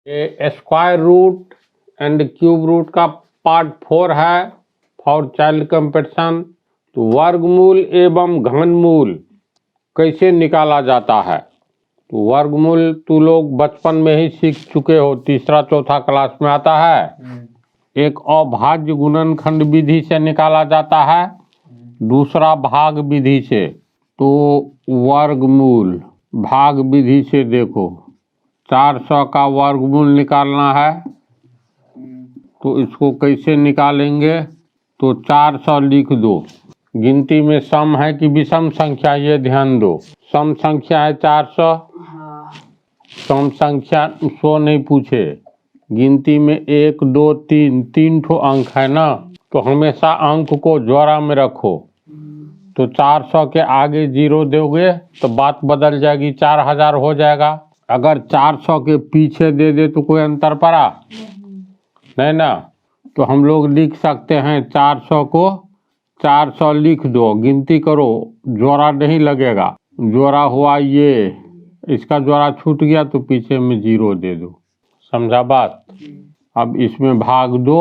ये square root and cube root का part 4 है फॉर चाइल्ड कंपटीशन। तो वर्गमूल एवं घनमूल कैसे निकाला जाता है? तो वर्गमूल तो लोग बचपन में ही सीख चुके हो, तीसरा चौथा क्लास में आता है। एक अभाज्य गुणनखंड विधि से निकाला जाता है, दूसरा भाग विधि से। तो वर्गमूल भाग विधि से देखो, 400 का वर्गमूल निकालना है। तो इसको कैसे निकालेंगे? तो 400 लिख दो। गिनती में सम है कि विषम संख्या, ये ध्यान दो। सम संख्या है 400, सम संख्या 100 नहीं पूछे। गिनती में 1 2 3 3 ठो अंक है ना, तो हमेशा अंक को जोड़ा में रखो। तो 400 के आगे 0 दोगे तो बात बदल जाएगी, 4000 हो जाएगा। अगर 400 के पीछे दे दे तो कोई अंतर पड़ा नहीं ना। तो हम लोग लिख सकते हैं 400 को 400 लिख दो, गिनती करो, जोड़ा नहीं लगेगा। जोड़ा हुआ ये, इसका जोड़ा छूट गया तो पीछे में 0 दे दो। समझा बात? अब इसमें भाग दो,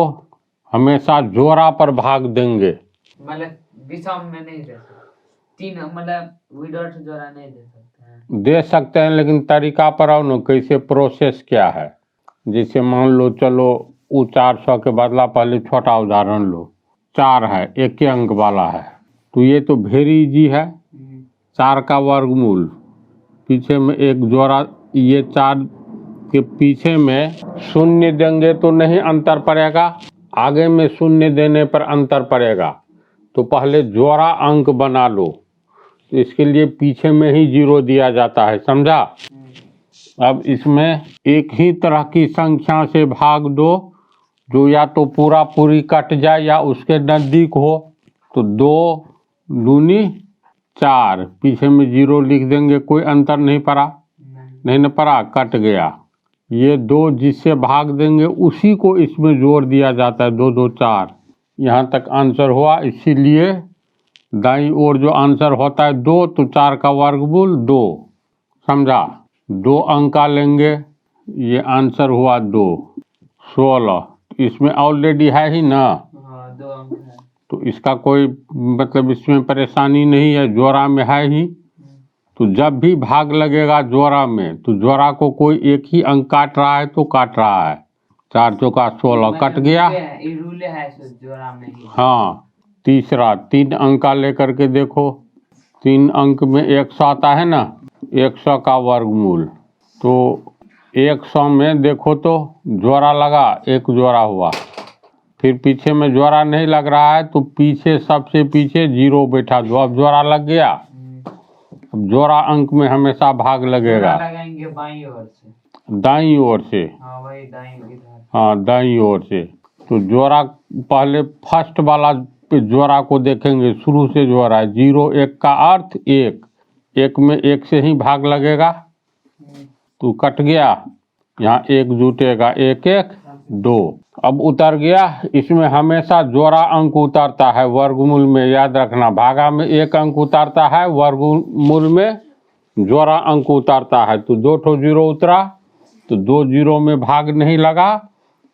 हमेशा जोड़ा पर भाग देंगे, मतलब विषम में नहीं दे सकते। 3 मतलब विदआउट जोड़ा नहीं दे सकते हैं। दे सकते हैं, लेकिन तरीका पर आओ ना, कैसे प्रोसेस क्या है। जैसे मान लो, चलो वो 400 के बदला पहले छोटा उदाहरण लो। 4 है, 1 अंक वाला है, तो ये तो वेरी इजी है। 4 का वर्गमूल, पीछे में एक जोड़ा, ये 4 के पीछे में 0 देंगे तो नहीं अंतर पड़ेगा, आगे में 0 देने पर अंतर पड़ेगा। तो पहले जोड़ा अंक बना लो, तो इसके लिए पीछे में ही 0 दिया जाता है। समझा? अब इसमें एक ही तरह की संख्या से भाग दो, जो या तो पूरा पूरी कट जाए या उसके नज़दीक हो। तो 2 दूनी 4, पीछे में 0 लिख देंगे, कोई अंतर नहीं पड़ा, नहीं न पड़ा, कट गया। ये 2 जिससे भाग देंगे उसी को इसमें जोड़ दिया जाता है, 2 2 4। यहाँ तक आंसर हुआ। इसीलिए दाईं ओर जो आंसर होता है 2, तो 4 का वर्गमूल 2। समझा? 2 अंक का लेंगे, ये आंसर हुआ 2 16। इसमें ऑलरेडी है ही ना, 2 अंक है, तो इसका कोई मतलब इसमें परेशानी नहीं है, जोड़ा में है ही। तो जब भी भाग लगेगा जोड़ा में, तो जोड़ा को कोई एक ही अंक काट रहा है तो काट रहा है। 4 चौका 16 कट गया। रूल है जोड़ा में ही। हाँ, तीसरा 3 अंक का लेकर के देखो। 3 अंक में 100 आता है ना, 100 का वर्गमूल। तो 100 में देखो तो जोड़ा लगा, 1 जोड़ा हुआ, फिर पीछे में जोड़ा नहीं लग रहा है तो पीछे सबसे पीछे 0 बैठा दो। अब जोड़ा लग गया, अब जोड़ा अंक में हमेशा भाग लगेगा। लगाएंगे बाईं ओर से, दाईं ओर से। हाँ वही दाईं इधर। हाँ, दाईं ओर से। तो जोड़ा पहले फर्स्ट वाला पे जोड़ा को देखेंगे, शुरू से जोड़ा है 0 1 का अर्थ 1, 1 में 1 से ही भाग लगेगा, तो कट गया। यहाँ 1 जुटेगा, 1 1 2। अब उतर गया। इसमें हमेशा जोड़ा अंक उतरता है वर्गमूल में, याद रखना। भागा में 1 अंक उतरता है, वर्गमूल में जोड़ा अंक उतरता है। तो 2 ठो 0 उतरा, तो 2 0 में भाग नहीं लगा।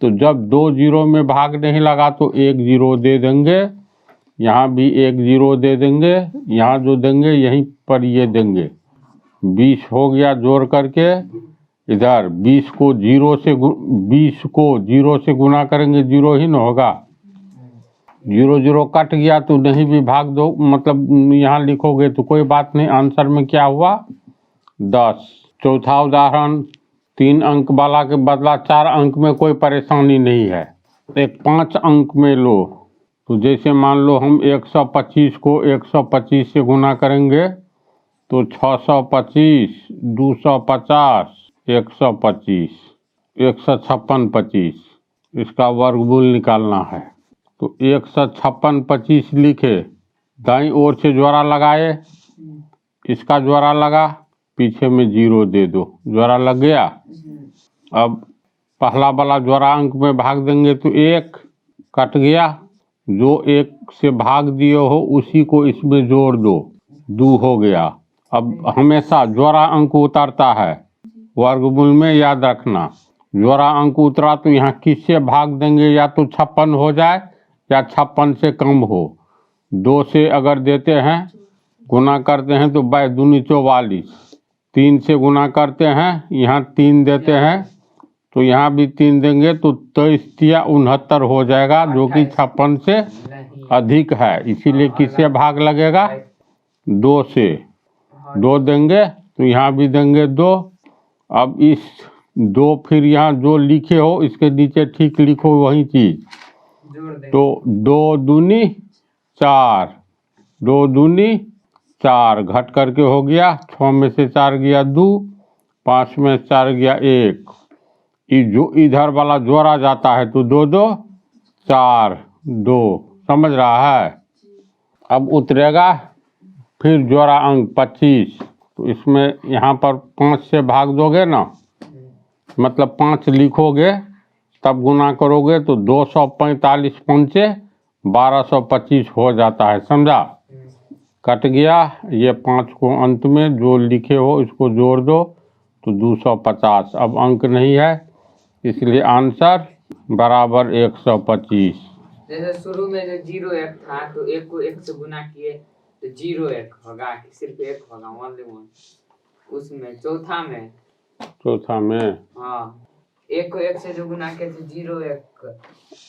तो जब 2 0 में भाग नहीं लगा तो 1 0 दे देंगे, यहाँ भी 1 0 दे देंगे, यहाँ जो देंगे यहीं पर ये देंगे। 20 हो गया जोड़ करके। इधर 20 को 0 से गुना करेंगे, 0 ही ना होगा। 0 0 कट गया तो नहीं भी भाग दो, मतलब यहाँ लिखोगे तो कोई बात नहीं। आंसर में क्या हुआ? 10। चौथा उदाहरण, 3 अंक वाला के बदला 4 अंक में कोई परेशानी नहीं है। एक 5 अंक में लो, तो जैसे मान लो हम 125 को 125 से गुना करेंगे तो 625 250 125 156 25, इसका वर्गमूल निकालना है। तो 156 25 लिखे, दाईं ओर से जोड़ा लगाए, इसका जोड़ा लगा, पीछे में 0 दे दो, जोड़ा लग गया। अब पहला वाला जोड़ा अंक में भाग देंगे तो 1 कट गया, जो 1 से भाग दिए हो उसी को इसमें जोड़ दो, 2 हो गया। अब हमेशा जोड़ा अंक उतरता है वर्गमूल में, याद रखना। जोड़ा अंक उतरा तो यहाँ किससे भाग देंगे, या तो 56 हो जाए या 56 से कम हो। 2 से अगर देते हैं गुना करते हैं तो 22 दूनी 44, 3 से गुना करते हैं, यहाँ 3 देते हैं तो यहाँ भी 3 देंगे तो 23 या 69 हो जाएगा, जो कि 56 से अधिक है। इसीलिए किससे भाग लगेगा, 2 से। 2 देंगे तो यहाँ भी देंगे 2। अब इस 2 फिर यहाँ जो लिखे हो इसके नीचे ठीक लिखो वही चीज, तो 2 दूनी 4, 2 दूनी 4 घट करके हो गया, 6 में से 4 गया 2, 5 में 4 गया 1। जो इधर वाला जोड़ा जाता है तो 2 2 4 2, समझ रहा है। अब उतरेगा फिर जोड़ा अंक 25, तो इसमें यहाँ पर 5 से भाग दोगे ना, मतलब 5 लिखोगे तब गुना करोगे तो 245 पंचे 1225 हो जाता है, समझा। कट गया, ये 5 को अंत में जो लिखे हो इसको जोड़ दो तो 250। अब अंक नहीं है इसलिए आंसर बराबर 125। जैसे शुरू में जो 0 1 था तो 1 को 1 से गुना किए तो 0 1 होगा, कि सिर्फ 1 होगा, ओनली 1। उसमें चौथा में हाँ 1 को 1 से जो गुना किए तो 0 1।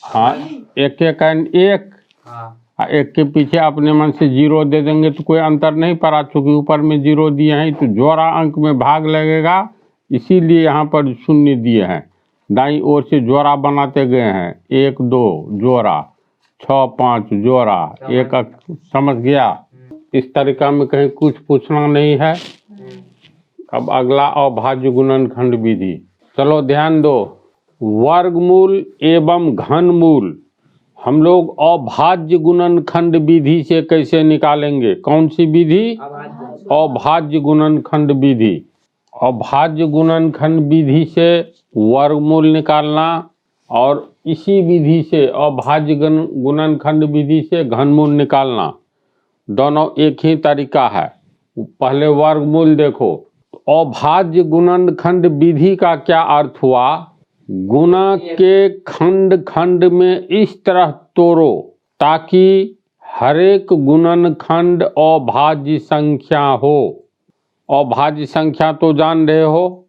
हाँ 1 1 1, हाँ 1 के पीछे अपने मन से 0 दे देंगे तो कोई अंतर नहीं पड़ा, चूंकि ऊपर में 0 दिए हैं तो जोड़ा अंक में भाग लगेगा, इसीलिए यहाँ पर 0 दिए हैं। दाईं ओर से जोड़ा बनाते गए हैं, 1 2 जोड़ा, 6 5 जोड़ा, 1 समझ गया। इस तरीका में कहीं कुछ पूछना नहीं है। अब अगला अभाज्य गुणनखंड विधि, चलो ध्यान दो। वर्गमूल एवं घनमूल हम लोग अभाज्य गुणनखंड विधि से कैसे निकालेंगे, कौन सी विधि, अभाज्य गुणनखंड विधि। अभाज्य गुणनखंड विधि से वर्गमूल निकालना और इसी विधि से अभाज्य गुणनखंड विधि से घनमूल निकालना, दोनों एक ही तरीका है। पहले वर्गमूल देखो। अभाज्य गुणनखंड विधि का क्या अर्थ हुआ, गुणा के खंड खंड में इस तरह तोड़ो ताकि हरेक गुणनखंड अभाज्य संख्या हो। अभाज्य संख्या तो जान रहे हो,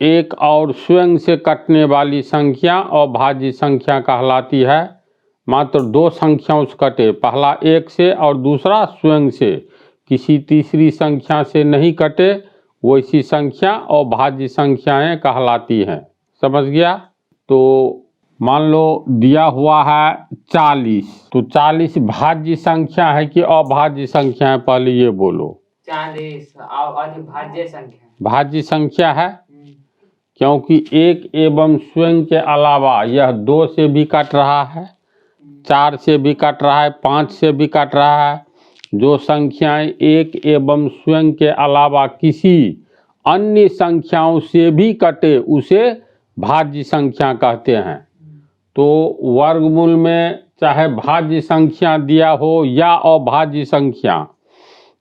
एक और स्वयं से कटने वाली संख्या अभाज्य संख्या कहलाती है। मात्र 2 संख्याओं से कटे, पहला 1 से और दूसरा स्वयं से, किसी तीसरी संख्या से नहीं कटे, वैसी संख्या अभाज्य संख्याएं कहलाती हैं, समझ गया। तो मान लो दिया हुआ है 40, तो 40 भाज्य संख्या है कि अभाज्य संख्या है, पहले ये बोलो। 40 भाज्य संख्या, भाज्य संख्या है, क्योंकि 1 एवं स्वयं के अलावा यह 2 से भी कट रहा है, 4 से भी कट रहा है, 5 से भी कट रहा है। जो संख्याएं 1 एवं स्वयं के अलावा किसी अन्य संख्याओं से भी कटे उसे भाज्य संख्या कहते हैं। तो वर्गमूल में चाहे भाज्य संख्या दिया हो या अभाज्य संख्या,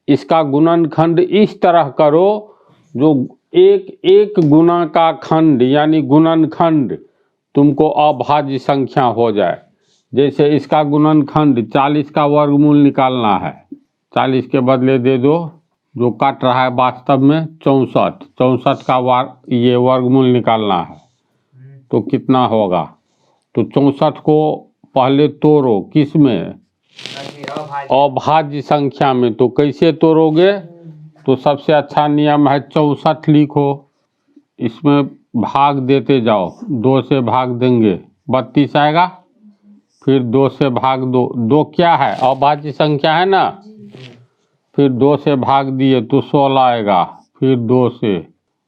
इसका गुणनखंड इस तरह करो जो एक गुना का खंड यानी गुणनखंड तुमको अभाज्य संख्या हो जाए। जैसे इसका गुणनखंड 40 का वर्गमूल निकालना है, 40 के बदले दे दो जो काट रहा है वास्तव में 64 का ये वर्गमूल निकालना है तो कितना होगा। तो 64 को पहले तोड़ो, किस में, अभाज्य संख्या में। तो कैसे तोड़ोगे, तो सबसे अच्छा नियम है 64 लिखो, इसमें भाग देते जाओ, 2 से भाग देंगे 32 आएगा, फिर 2 से भाग दो, 2 क्या है अभाज्य संख्या है ना, फिर 2 से भाग दिए तो 16 आएगा, फिर 2 से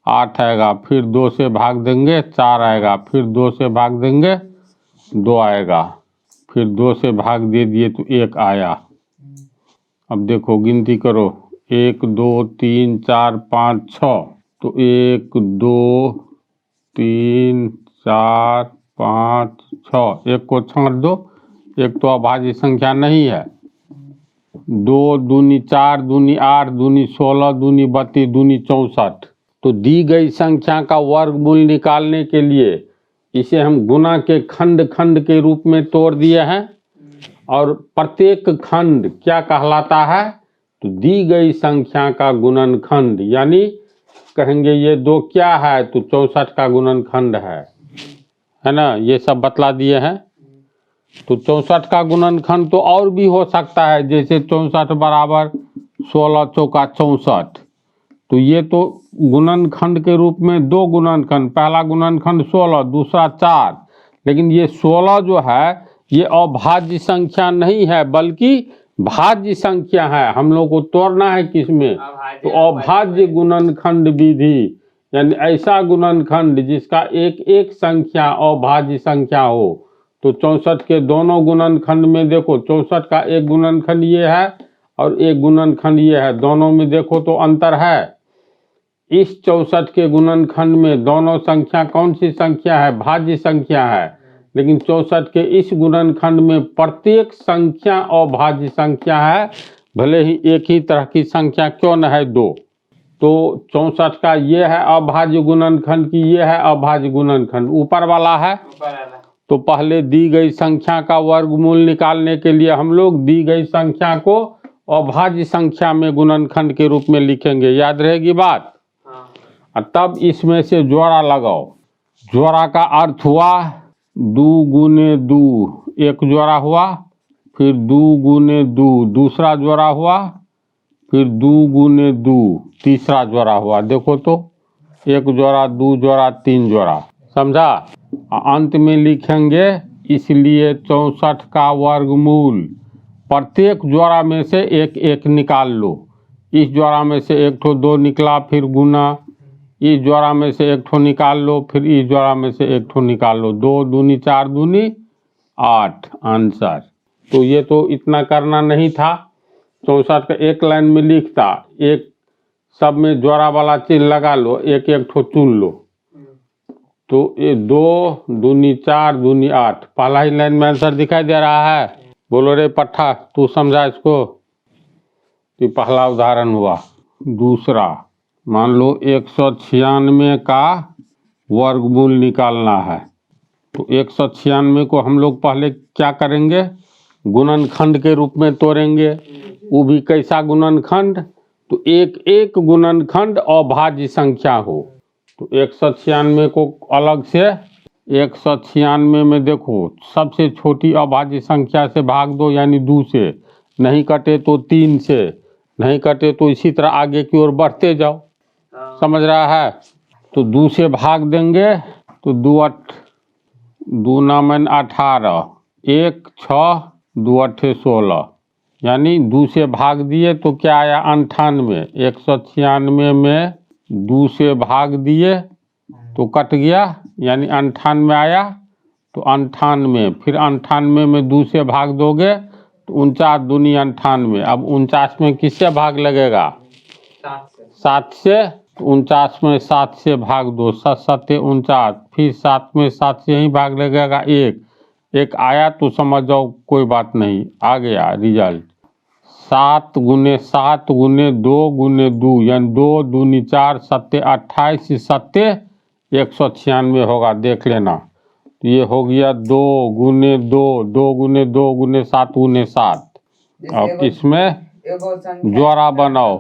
8 आएगा, फिर 2 से भाग देंगे 4 आएगा, फिर 2 से भाग देंगे 2 आएगा, फिर 2 से भाग दे दिए तो 1 आया। अब देखो गिनती करो, 1 2 3 4 5 6, तो 1 2 3 4 5 6, 1 को छांट दो, 1 तो अभाज्य संख्या नहीं है। 2 दूनी 4 दूनी 8 दूनी 16 दूनी 32 दूनी 64, तो तो दी गई संख्या का वर्गमूल निकालने के लिए इसे हम गुना के खंड खंड के रूप में तोड़ दिए हैं, और प्रत्येक खंड क्या कहलाता है, तो दी गई संख्या का गुणनखंड, यानी कहेंगे ये 2 क्या है, तो 64 का गुणनखंड है ना, ये सब बतला दिए हैं। तो 64 का गुणनखंड तो और भी हो सकता है, जैसे 64 बराबर 16 चौका 64, तो ये तो गुणनखंड के रूप में 2 गुणनखंड, पहला गुणनखंड 16, दूसरा 4, लेकिन ये 16 जो है ये अभाज्य संख्या नहीं है बल्कि भाज्य संख्या है। हम लोग को तोड़ना है किसमें, तो अभाज्य गुणनखंड विधि, यानी ऐसा गुणनखंड जिसका एक एक संख्या अभाज्य संख्या हो। तो 64 के दोनों गुणनखंड में देखो, 64 का एक गुणनखंड ये है और एक गुणनखंड ये है, दोनों में देखो तो अंतर है। इस 64 के गुणनखंड में दोनों संख्या कौन सी संख्या है, भाज्य संख्या है, लेकिन 64 के इस गुणनखंड में प्रत्येक संख्या अभाज्य संख्या है, भले ही एक ही तरह की संख्या क्यों न है 2। तो 64 का ये है अभाज्य गुणनखंड की ये है अभाज्य गुणनखंड, ऊपर वाला है। तो पहले दी गई संख्या का वर्गमूल निकालने के लिए हम लोग दी गई संख्या को अभाज्य संख्या में गुणनखंड के रूप में लिखेंगे, याद रहेगी बात। और तब इसमें से जोड़ा लगाओ। जोड़ा का अर्थ हुआ 2 गुने 2 एक जोड़ा हुआ, फिर 2 गुने 2 दूसरा जोड़ा हुआ, फिर 2 गुने 2 तीसरा जोड़ा हुआ। देखो तो 1 जोड़ा 2 जोड़ा 3 जोड़ा, समझा। अंत में लिखेंगे इसलिए 64 का वर्गमूल, प्रत्येक जोड़ा में से एक एक निकाल लो। इस जोड़ा में से एक ठो 2 निकला, फिर गुना, इस जोड़ा में से एक ठो निकाल लो, फिर इस जोड़ा में से एक ठो निकाल लो। 2 दूनी 4 दूनी 8 आंसर। तो ये तो इतना करना नहीं था, 64 का एक लाइन में लिखता, एक सब में जोड़ा वाला चीज लगा लो, एक एक ठो चुन लो। तो ये 2 दूनी 4 दूनी 8, पहला ही लाइन में आंसर दिखाई दे रहा है। बोलो रे पट्ठा, तू समझा इसको। तो पहला उदाहरण हुआ। दूसरा, मान लो 196 का वर्गमूल निकालना है। तो 196 को हम लोग पहले क्या करेंगे, गुणनखंड के रूप में तोड़ेंगे। वो भी कैसा गुणनखंड, तो एक एक गुणनखंड अभाज्य संख्या हो। तो 196 को अलग से 196 में देखो सबसे छोटी अभाज्य संख्या से भाग दो, यानी 2 से, नहीं कटे तो 3 से, नहीं कटे तो इसी तरह आगे की ओर बढ़ते जाओ, समझ रहा है। तो 2 से भाग देंगे तो 2 9 18, 1 6 2 8 16, यानी 2 से भाग दिए तो क्या आया 98। 196 में 2 से भाग दिए तो कट गया, यानी 98 आया। तो 98, फिर 98 में 2 से भाग दोगे तो 49 दूनी 98। अब 49 में किससे भाग लगेगा, 7 से। 49 में 7 से भाग दो, 7 7 49, फिर 7 में 7 से ही भाग लगेगा, एक आया तो समझ जाओ कोई बात नहीं, आ गया रिजल्ट। 7 गुने 7 गुने 2 गुने 2, यानी 2 दूनी 4 7 28, 7 196 होगा, देख लेना। तो ये हो गया 2 गुने 2, 2 गुने 2 गुने 7 गुने 7। अब इसमें जोड़ा बनाओ,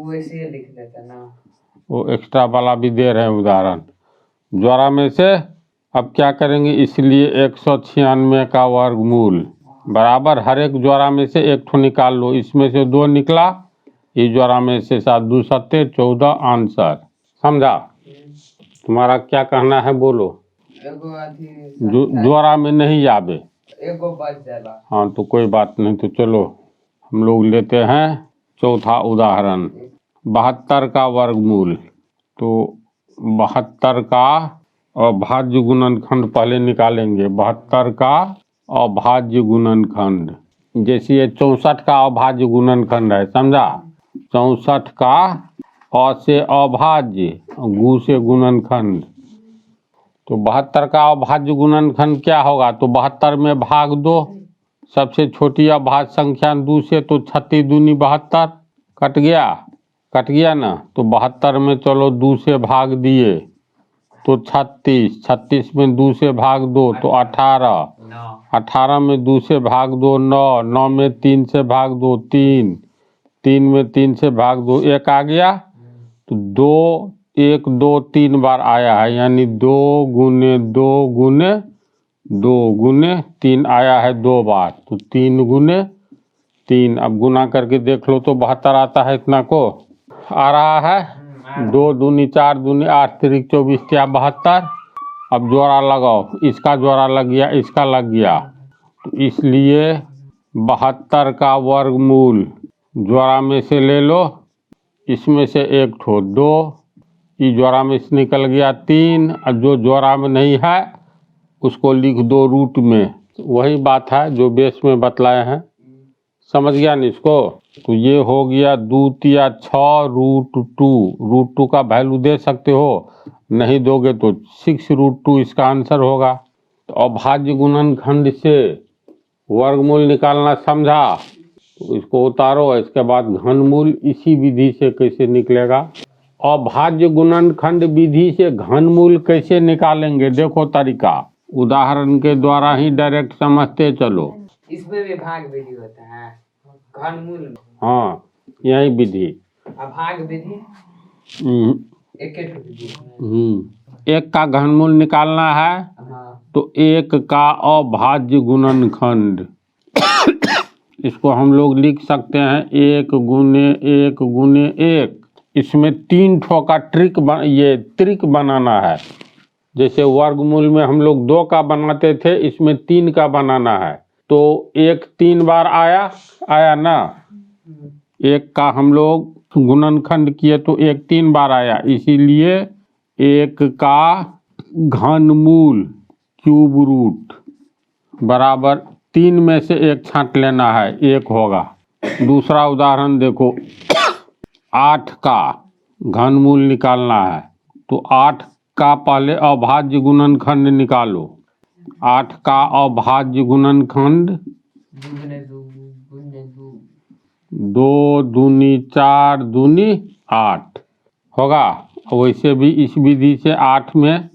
वैसे लिख देते ना, वो एक्स्ट्रा वाला भी दे रहे हैं उदाहरण। जोड़ा में से अब क्या करेंगे, इसलिए 196 का वर्गमूल बराबर हर एक जोड़ा में से एक ठो निकाल लो। इसमें से 2 निकला, इस जोड़ा में से 7 2 7 14 आंसर, समझा। तुम्हारा क्या कहना है बोलो। जोड़ा में नहीं आवे, एगो बच जाएगा। हाँ तो कोई बात नहीं। तो चलो हम लोग लेते हैं चौथा उदाहरण, 72 का वर्गमूल। तो 72 का अभाज्य गुणनखंड पहले निकालेंगे। 72 का अभाज्य गुणनखंड, जैसे ये 64 का अभाज्य गुणनखंड है, समझा। 64 का अ से अभाज्य, गु से गुणनखंड। तो 72 का अभाज्य गुणनखंड क्या होगा, तो 72 में भाग दो, सबसे छोटी अभाज्य संख्या 2 से, तो 36 दूनी 72, कट गया। कट गया ना, तो 72 में चलो 2 से भाग दिए तो 36, 36 में 2 से भाग दो तो 18, 18 में 2 से भाग दो 9, 9 में 3 से भाग दो 3, 3 में 3 से भाग दो 1 आ गया, तो 2 1 2 3 बार आया है, यानी 2 गुने 2 गुने 2 गुने 3 आया है 2 बार, तो 3 गुने 3। अब गुना करके देख लो तो 72 आता है, इतना को आ रहा है। 2 दूनी 4 दूनी 8 तिरिक 24 क्या 72। अब जोड़ा लगाओ, इसका जोड़ा लग गया, इसका लग गया, तो इसलिए 72 का वर्गमूल जोड़ा में से ले लो, इसमें से एक ठो 2, इस जोड़ा में से निकल गया 3, और जो जोड़ा में नहीं है उसको लिख दो रूट में। वही बात है जो बेस में बतलाए हैं, समझ गया नहीं इसको। तो ये हो गया 2 तिया 6 रूट 2। रूट 2 का वैल्यू दे सकते हो, नहीं दोगे तो 6 रूट 2 इसका आंसर होगा। तो अभाज्य गुणनखंड से वर्गमूल निकालना समझा, तो इसको उतारो, इसके बाद घनमूल इसी विधि से कैसे निकलेगा। अभाज्य गुणनखंड विधि से घनमूल कैसे निकालेंगे, देखो तरीका, उदाहरण के द्वारा ही डायरेक्ट समझते चलो। इसमें भी भाग विधि होता है, घनमूल में। हाँ, यही विधि। अभाग विधि एक एक का घनमूल निकालना है, तो एक का अभाज्य गुणनखंड इसको हम लोग लिख सकते हैं 1 गुने 1 गुने 1। इसमें 3 ठो का ये त्रिक बनाना है। जैसे वर्गमूल में हम लोग 2 का बनाते थे, इसमें 3 का बनाना है, तो 1 3 बार आया ना, 1 का हम लोग गुणनखंड किए तो 1 3 बार आया, इसीलिए 1 का घनमूल क्यूब रूट बराबर 3 में से 1 छांट लेना है, 1 होगा। दूसरा उदाहरण देखो, 8 का घनमूल निकालना है, तो 8 का पहले अभाज्य गुणनखंड निकालो। 8 का अभाज्य गुणनखंड 2 दूनी 4 दूनी 8 होगा। वैसे भी इस विधि से 8 में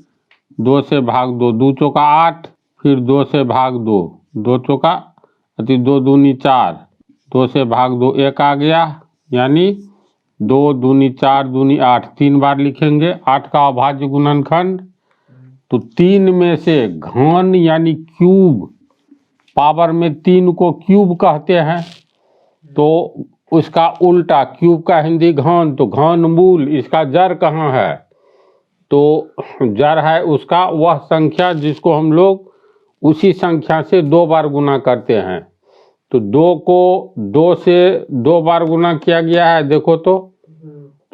2 से भाग दो, 2 चौका 8, फिर 2 से भाग दो, 2 चौका 2 दूनी 4, 2 से भाग दो 1 आ गया, यानी 2 दूनी 4 दूनी 8, 3 बार लिखेंगे 8 का अभाज्य गुणनखंड। तो 3 में से घन यानी क्यूब, पावर में 3 को क्यूब कहते हैं, तो उसका उल्टा, क्यूब का हिंदी घन, तो घन मूल, इसका जड़ कहाँ है, तो जड़ है उसका वह संख्या जिसको हम लोग उसी संख्या से 2 बार गुना करते हैं। तो 2 को 2 से 2 बार गुना किया गया है, देखो तो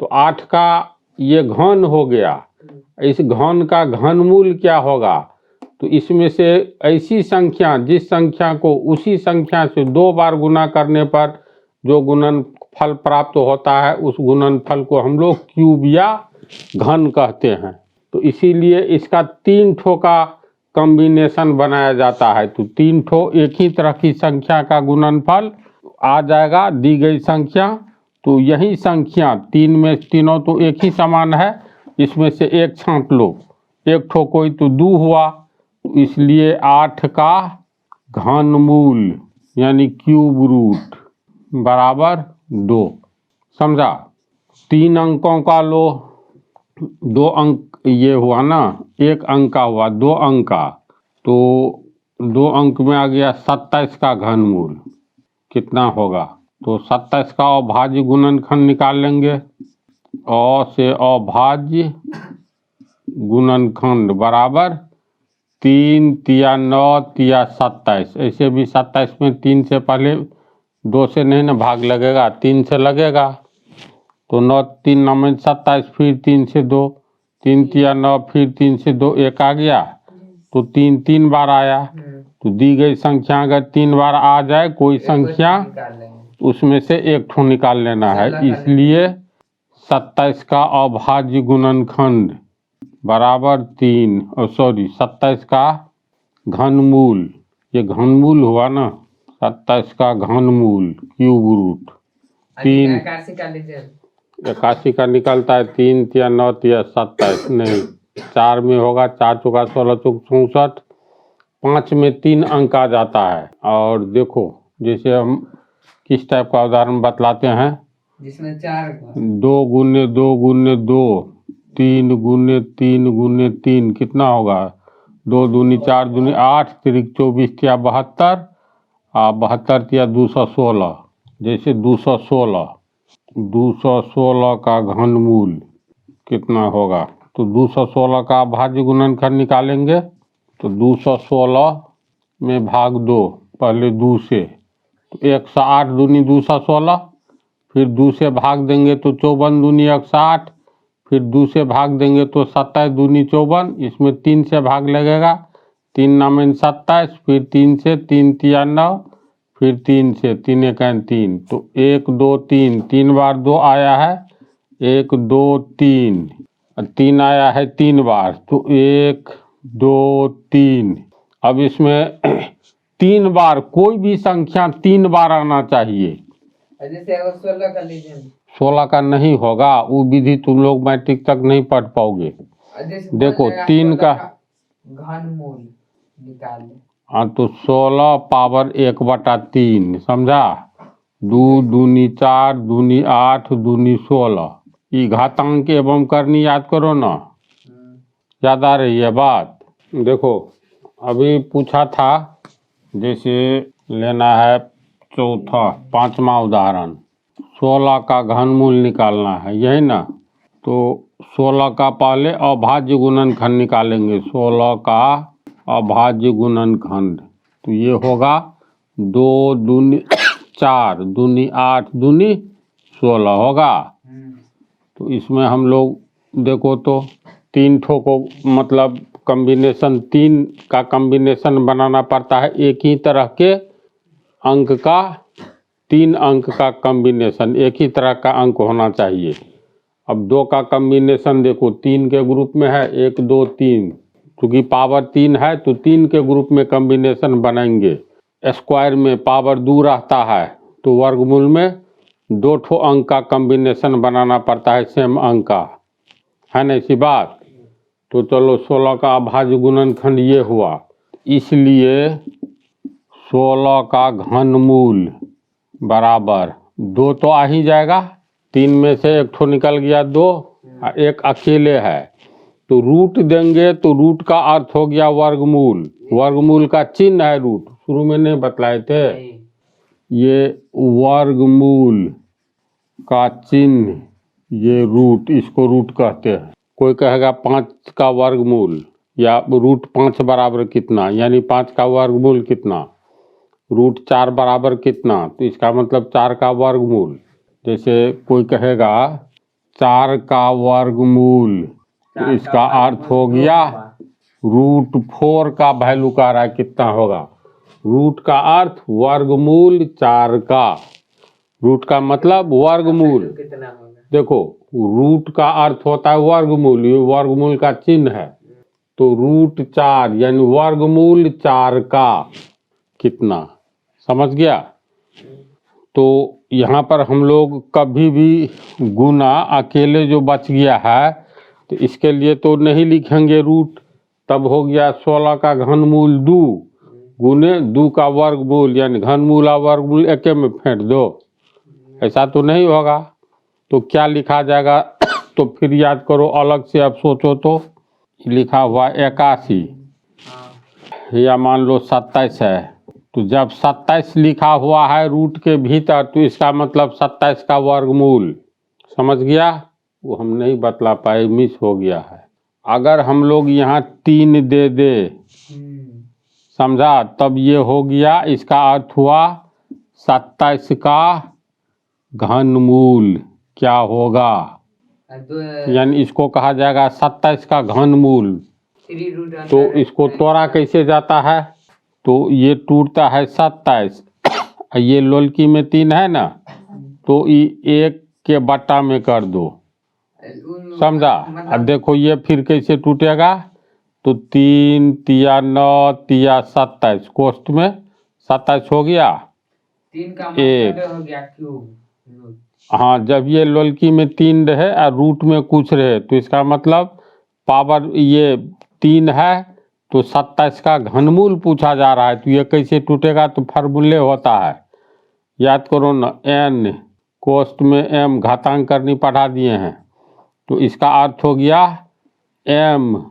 8 का ये घन हो गया। इस घन का घनमूल क्या होगा, तो इसमें से ऐसी संख्या, जिस संख्या को उसी संख्या से 2 बार गुना करने पर जो गुणनफल प्राप्त होता है, उस गुणनफल को हम लोग क्यूब या घन कहते हैं। तो इसीलिए इसका 3 ठो का कॉम्बिनेशन बनाया जाता है, तो 3 ठो एक ही तरह की संख्या का गुणनफल आ जाएगा दी गई संख्या। तो यही संख्या 3 में तीनों तो एक ही समान है, इसमें से 1 छांट लो, 1 ठो कोई तो 2 हुआ, तो इसलिए 8 का घनमूल यानी क्यूब रूट बराबर 2। समझा। 3 अंकों का लो, 2 अंक ये हुआ ना, 1 अंक का हुआ, 2 अंक का, तो 2 अंक में आ गया 27 का घनमूल कितना होगा, तो 27 का अभाज्य गुणनखंड निकाल लेंगे। अ से अभाज्य गुणनखंड बराबर 3 तिया 9 तिया 27। ऐसे भी 27 में 3 से पहले 2 से नहीं ना भाग लगेगा, 3 से लगेगा, तो 9 3 9 में 27, फिर 3 से 2, 3 तिया 9, फिर 3 से 2, 1 आ गया, तो 3 3 बार आया। तो दी गई संख्या अगर 3 बार आ जाए कोई संख्या, उसमें से 1 ठो निकाल लेना है, इसलिए 27 का अभाज्य गुणनखंड बराबर 3, और 27 का घनमूल, ये घनमूल हुआ ना, 27 का घनमूल क्यूब रूट 3। 81 का निकलता है 3 तिया 9 तिया 27, नहीं 4 में होगा, 4 चौका 16 चौक 64, 5 में 3 अंक आ जाता है। और देखो जैसे हम किस टाइप का उदाहरण बतलाते हैं, जिसमें 4 2 गुने 2 गुने 2, 3 गुने 3 गुने 3 कितना होगा, 2 दूनी 4 दूनी 8, तिरिक 24 तिया 72, 72 तिया 216। जैसे 216 का घनमूल कितना होगा, तो 216 का भाज्य गुणनखंड निकालेंगे। तो 216 में भाग 2, पहले 2 से, तो 108 दूनी 216, फिर 2 से भाग देंगे तो 54 दूनी 108, फिर 2 से भाग देंगे तो 27 दूनी 54, इसमें 3 से भाग लगेगा, 3 नाम 27, फिर 3 से 3 तिया 9, फिर 3 से 3 1 3, तो 1 2 3, 3 बार 2 आया है, 1 2 3, 3 आया है 3 बार, तो 1 2 3। अब इसमें 3 बार कोई भी संख्या 3 बार आना चाहिए। जैसे अगर 16 का लीजिए, 16 का नहीं होगा, वो विधि तुम लोग मैट्रिक तक नहीं पढ़ पाओगे। देखो 3 का घनमूल निकाल ले। हाँ, तो 16 पावर 1/3, समझा, 2 दूनी 4 दूनी 8 दूनी 16, ये घातांक एवं करनी याद करो ना, याद आ रही है बात। देखो अभी पूछा था, जैसे लेना है चौथा 5वां उदाहरण, 16 का घनमूल निकालना है, यही ना। तो 16 का पहले अभाज्य गुणनखंड निकालेंगे, 16 का अभाज्य गुणनखंड, तो ये होगा 2 दूनी 4 दूनी 8 दूनी 16 होगा। तो इसमें हम लोग देखो तो 3 ठो को मतलब कॉम्बिनेशन, 3 का कॉम्बिनेशन बनाना पड़ता है, एक ही तरह के अंक का 3 अंक का कॉम्बिनेशन, एक ही तरह का अंक होना चाहिए। अब 2 का कॉम्बिनेशन देखो 3 के ग्रुप में है, 1 2 3, क्योंकि पावर 3 है तो 3 के ग्रुप में कॉम्बिनेशन बनाएंगे। स्क्वायर में पावर 2 रहता है तो वर्गमूल में 2 ठो अंक का कॉम्बिनेशन बनाना पड़ता है, सेम अंक का, है ना ऐसी बात। तो चलो 16 का अभाज्य गुणनखंड ये हुआ, इसलिए 16 का घनमूल बराबर 2 तो आ ही जाएगा, 3 में से 1 ठो निकल गया 2, 1 अकेले है, तो रूट देंगे तो रूट का अर्थ हो गया वर्गमूल, वर्गमूल का चिन्ह है रूट, शुरू में नहीं बतलाए थे, ये वर्गमूल का चिन्ह, ये रूट, इसको रूट कहते हैं। कोई कहेगा 5 का वर्गमूल या रूट 5 बराबर कितना, यानी 5 का वर्गमूल कितना, रूट 4 बराबर कितना, तो इसका मतलब 4 का वर्गमूल। जैसे कोई कहेगा 4 का वर्गमूल, तो इसका अर्थ हो गया रूट 4 का वैल्यू का रहा है कितना होगा, रूट का अर्थ वर्गमूल 4 का, रूट का मतलब वर्गमूल। कितना होगा, देखो रूट का अर्थ होता है वर्गमूल, ये वर्गमूल का चिन्ह है, तो रूट 4 यानी वर्गमूल 4 का कितना, समझ गया। तो यहाँ पर हम लोग कभी भी गुना अकेले जो बच गया है, तो इसके लिए तो नहीं लिखेंगे रूट, तब हो गया 16 का घनमूल 2 गुने 2 का वर्गमूल, यानी घनमूल और वर्गमूल एक में फेंट दो, ऐसा तो नहीं होगा। तो क्या लिखा जाएगा, तो फिर याद करो अलग से, अब सोचो तो, लिखा हुआ 81 या मान लो 27 है, तो जब 27 लिखा हुआ है रूट के भीतर, तो इसका मतलब 27 का वर्गमूल, समझ गया। वो हम नहीं बतला पाए, मिस हो गया है। अगर हम लोग यहाँ 3 दे दे, समझा, तब ये हो गया, इसका अर्थ हुआ 27 का घनमूल क्या होगा, यानी इसको कहा जाएगा 27 का घनमूल। तो इसको तोड़ा कैसे जाता है, तो ये टूटता है 27, ये लोलकी में 3 है ना, तो ये 1 के बट्टा में कर दो, समझा। अब देखो ये फिर कैसे टूटेगा, तो 3 तिया 9 तिया 27, कोष्ठ में 27 हो गया, 3 का मतलब हो गया क्यूब, हाँ, जब ये लोलकी में 3 रहे और रूट में कुछ रहे तो इसका मतलब पावर ये 3 है तो 27 का घनमूल पूछा जा रहा है। तो ये कैसे टूटेगा? तो फार्मूले होता है, याद करो ना, n कोष्ट में m घातांक करनी पढ़ा दिए हैं। तो इसका अर्थ हो गया m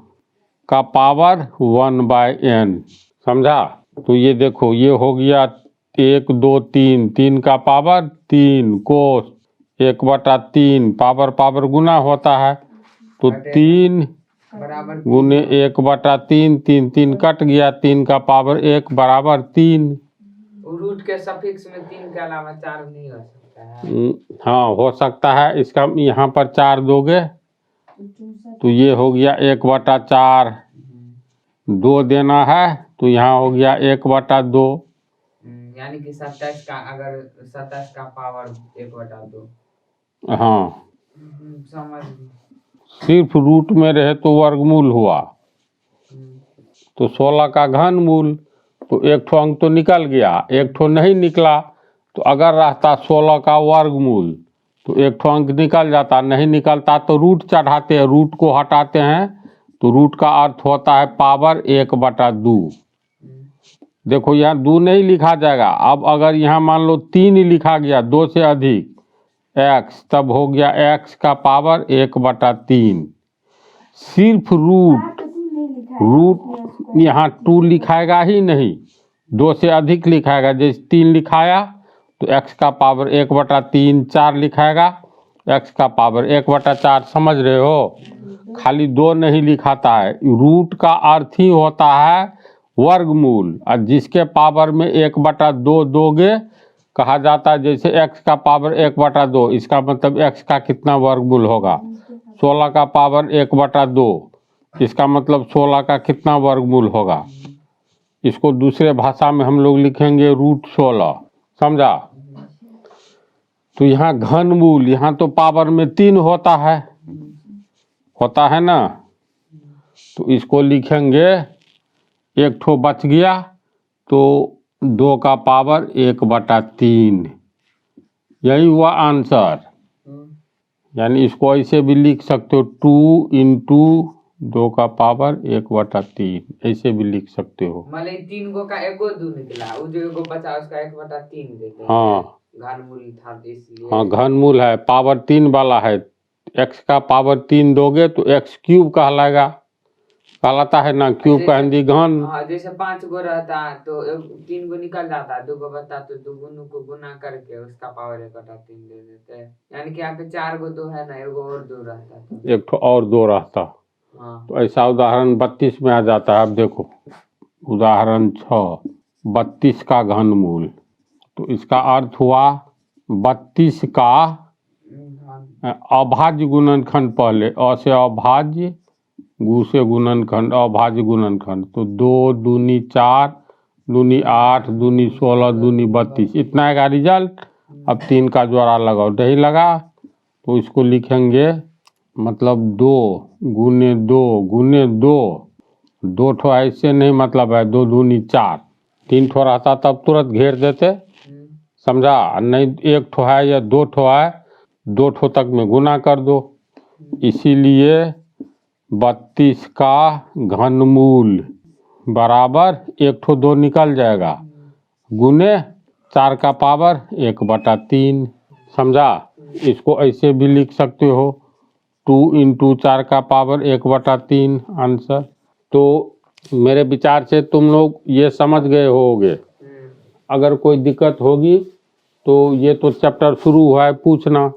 का पावर 1/n, समझा? तो ये देखो, ये हो गया 1 2 3, 3 का पावर 3 कोस 1/3, पावर पावर गुना होता है तो 3 बराबर गुने 1/3, 3 3 कट गया, 3 का पावर 1 बराबर 3। रूट के सफिक्स में 3 के अलावा 4 नहीं हो सकता है। हाँ, हो सकता है। इसका यहाँ पर 4 दोगे तो ये हो गया 1/4, 2 देना है तो यहाँ हो गया 1/2। यानी कि 27 का, अगर 27 का पावर 1/2। हाँ, समझ गए। सिर्फ रूट में रहे तो वर्गमूल हुआ, तो 16 का घनमूल, तो एक ठो अंक तो निकल गया, एक ठो नहीं निकला। तो अगर रहता 16 का वर्गमूल तो एक ठो अंक निकल जाता, नहीं निकलता तो रूट चढ़ाते हैं, रूट को हटाते हैं तो रूट का अर्थ होता है पावर 1/2। देखो यहाँ 2 नहीं लिखा जाएगा। अब अगर यहाँ मान लो 3 ही लिखा गया, 2 से अधिक x, तब हो गया x का पावर 1/3। सिर्फ रूट यहाँ 2 लिखाएगा ही नहीं, 2 से अधिक लिखाएगा। जैसे 3 लिखाया तो x का पावर 1/3, 4 लिखाएगा x का पावर 1/4। समझ रहे हो? खाली 2 नहीं लिखाता है। रूट का अर्थ ही होता है वर्गमूल, और जिसके पावर में 1/2 दोगे कहा जाता है। जैसे x का पावर 1/2, इसका मतलब x का कितना वर्गमूल होगा? 16 का पावर 1/2, इसका मतलब 16 का कितना वर्गमूल होगा? इसको दूसरे भाषा में हम लोग लिखेंगे √16, समझा? तो यहाँ घनमूल, यहाँ तो पावर में 3 होता है ना, तो इसको लिखेंगे, एक ठो बच गया तो 2 का पावर 1/3, यही हुआ आंसर। यानी इसको ऐसे भी लिख सकते हो, 2 × 2 का पावर 1/3, ऐसे भी लिख सकते हो। मतलब 3 गो का एगो 2 निकला, वो जो एगो बचा उसका 1/3 देते हैं। हाँ, घनमूल था तो इसलिए। हाँ, घनमूल है, पावर 3 वाला है। x का पावर 3 दोगे तो x³ कहलाता है ना, क्यूब का हिंदी घन। हाँ, जैसे 5 गो रहता तो 3 गो निकल जाता, 2 गो बचता तो 2 गुना को गुना करके उसका पावर 1/3 दे देते हैं। यानी कि यहाँ पे 4 गो 2 है ना, एगो और 2 रहता तो एक ठो और 2 रहता। हाँ। तो ऐसा उदाहरण 32 में आ जाता है। अब देखो उदाहरण 6, 32 का घनमूल। तो इसका अर्थ हुआ 32 का अभाज्य गुणनखंड, पहले अ से अभाज्य, गु से गुणनखंड, अभाज्य गुणनखंड। तो 2 दूनी 4, दूनी 8, दूनी 16, दूनी 32, इतना आएगा रिजल्ट। अब 3 का जोड़ा लगाओ, नहीं लगा तो इसको लिखेंगे, मतलब 2 गुने 2 गुने 2, 2 ठो ऐसे नहीं, मतलब है 2 दूनी 4, 3 ठो रहता तब तुरंत घेर देते, समझा? नहीं, 1 ठो है या 2 ठो है, 2 ठो तक में गुना कर दो। इसीलिए 32 का घनमूल बराबर 1 ठो 2 निकल जाएगा, गुने 4 का पावर 1/3, समझा? इसको ऐसे भी लिख सकते हो, 2 × 4 का पावर 1/3 आंसर। तो मेरे विचार से तुम लोग ये समझ गए होगे। अगर कोई दिक्कत होगी तो ये तो चैप्टर शुरू हुआ है, पूछना।